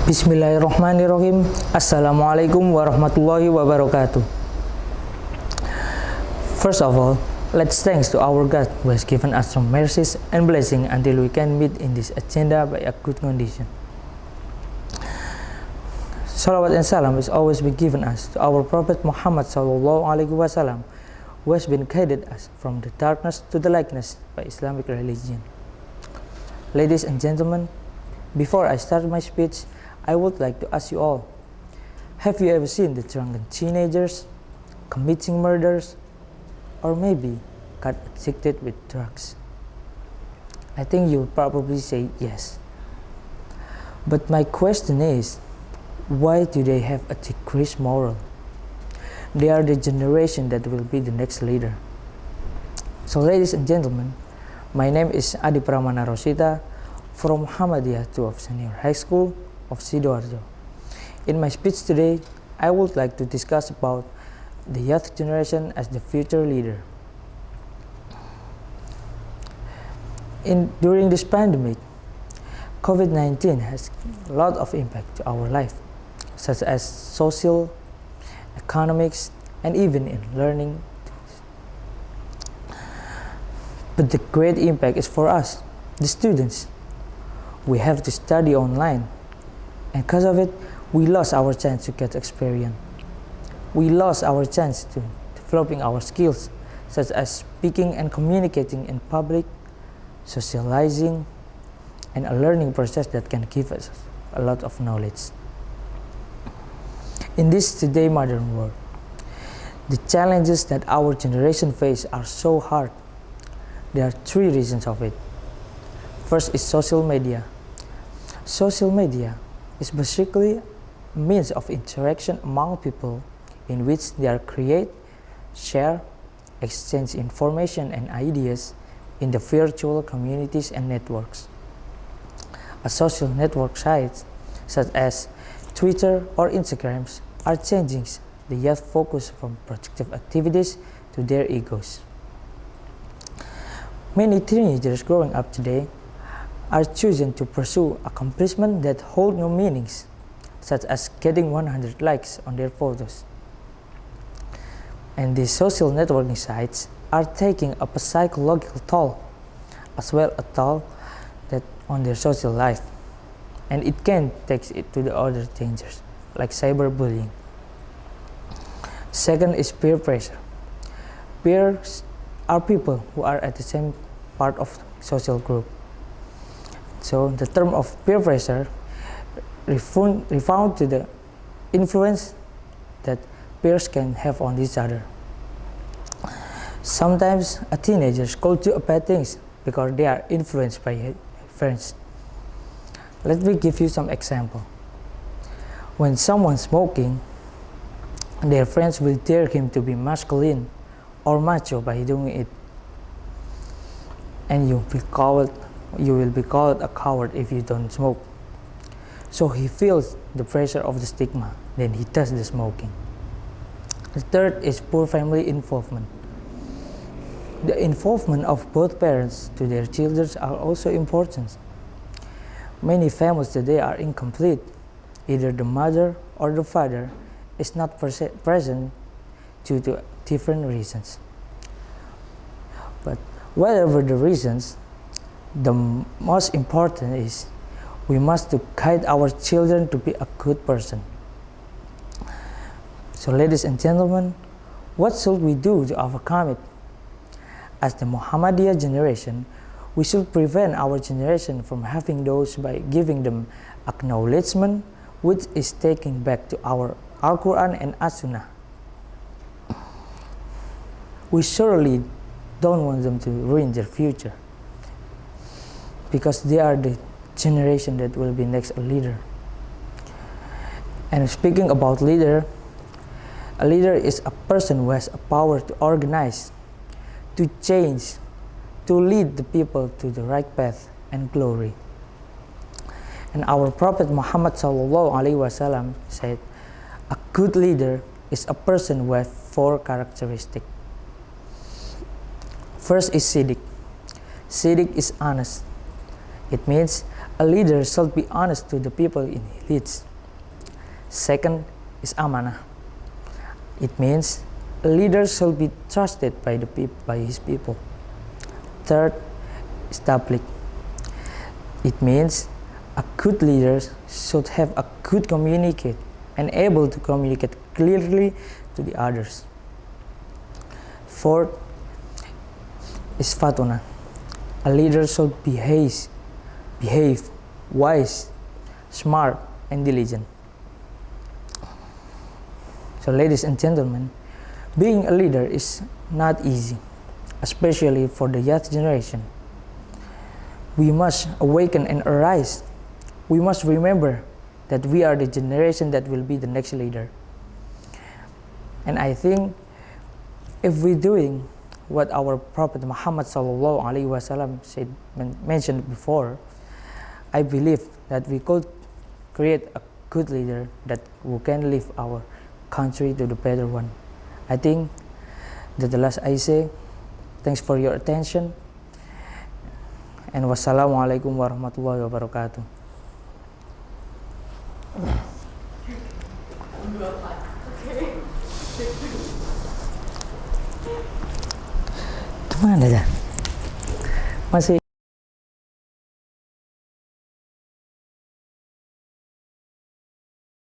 Bismillahirrahmanirrahim. Assalamualaikum warahmatullahi wabarakatuh. First of all, let's thanks to our God who has given us some mercies and blessing until we can meet in this agenda by a good condition. Salawat and salam is always be given us to our Prophet Muhammad sallallahu alaihi wasallam, who has been guided us from the darkness to the lightness by Islamic religion. Ladies and gentlemen, before I start my speech, I would like to ask you all, have you ever seen the drunken teenagers committing murders, or maybe got addicted with drugs? I think you'll probably say yes. But my question is, why do they have a decreased moral? They are the generation that will be the next leader. So ladies and gentlemen, my name is Adhi Pramana Rosita from MUHAMMADIYAH 12 Senior High School of Sidoarjo. In my speech today, I would like to discuss about the youth generation as the future leader. During this pandemic, COVID-19 has a lot of impact to our life, such as social, economics, and even in learning. But the great impact is for us, the students. We have to study online, and because of it, we lost our chance to get experience. We lost our chance to developing our skills, such as speaking and communicating in public, socializing, and a learning process that can give us a lot of knowledge. In this today modern world, the challenges that our generation face are so hard. There are three reasons of it. First is social media. Social media is basically a means of interaction among people in which they are create, share, exchange information and ideas in the virtual communities and networks. A social network sites such as Twitter or Instagram are changing the youth focus from productive activities to their egos. Many teenagers growing up today are choosing to pursue accomplishments that hold no meanings, such as getting 100 likes on their photos. And these social networking sites are taking a psychological toll, as well as a toll that on their social life, and it can take it to the other dangers, like cyberbullying. Second is peer pressure. Peers are people who are at the same part of social group. So the term of peer pressure refound to the influence that peers can have on each other. Sometimes a teenagers go to bad things because they are influenced by friends. Let me give you some example. When someone smoking, their friends will dare him to be masculine or macho by doing it, and you will be called a coward if you don't smoke. So he feels the pressure of the stigma, then he does the smoking. The third is poor family involvement. The involvement of both parents to their children are also important. Many families today are incomplete. Either the mother or the father is not present due to different reasons. But whatever the reasons, the most important is we must to guide our children to be a good person. So ladies and gentlemen, what should we do to overcome it? As the Muhammadiyah generation, we should prevent our generation from having those by giving them acknowledgement, which is taking back to our Al-Quran and As-Sunnah. We surely don't want them to ruin their future, because they are the generation that will be next leader. And speaking about leader, a leader is a person who has a power to organize, to change, to lead the people to the right path and glory. And our Prophet Muhammad sallallahu alaihi wasallam said, a good leader is a person who has four characteristics. First is Siddiq. Siddiq is honest. It means A leader should be honest to the people he leads. Second is amanah. It means a leader should be trusted by his people. Third is tabligh. It means a good leader should have a good communicate and able to communicate clearly to the others. Fourth is fatuna. A leader should behave wise, smart, and diligent. So, ladies and gentlemen, being a leader is not easy, especially for the youth generation. We must awaken and arise. We must remember that we are the generation that will be the next leader. And I think if we're doing what our Prophet Muhammad SAW mentioned before, I believe that we could create a good leader that who can lead our country to the better one. I think that the last I say. Thanks for your attention, and wassalamualaikum warahmatullahi wabarakatuh. Kemana dah? Masih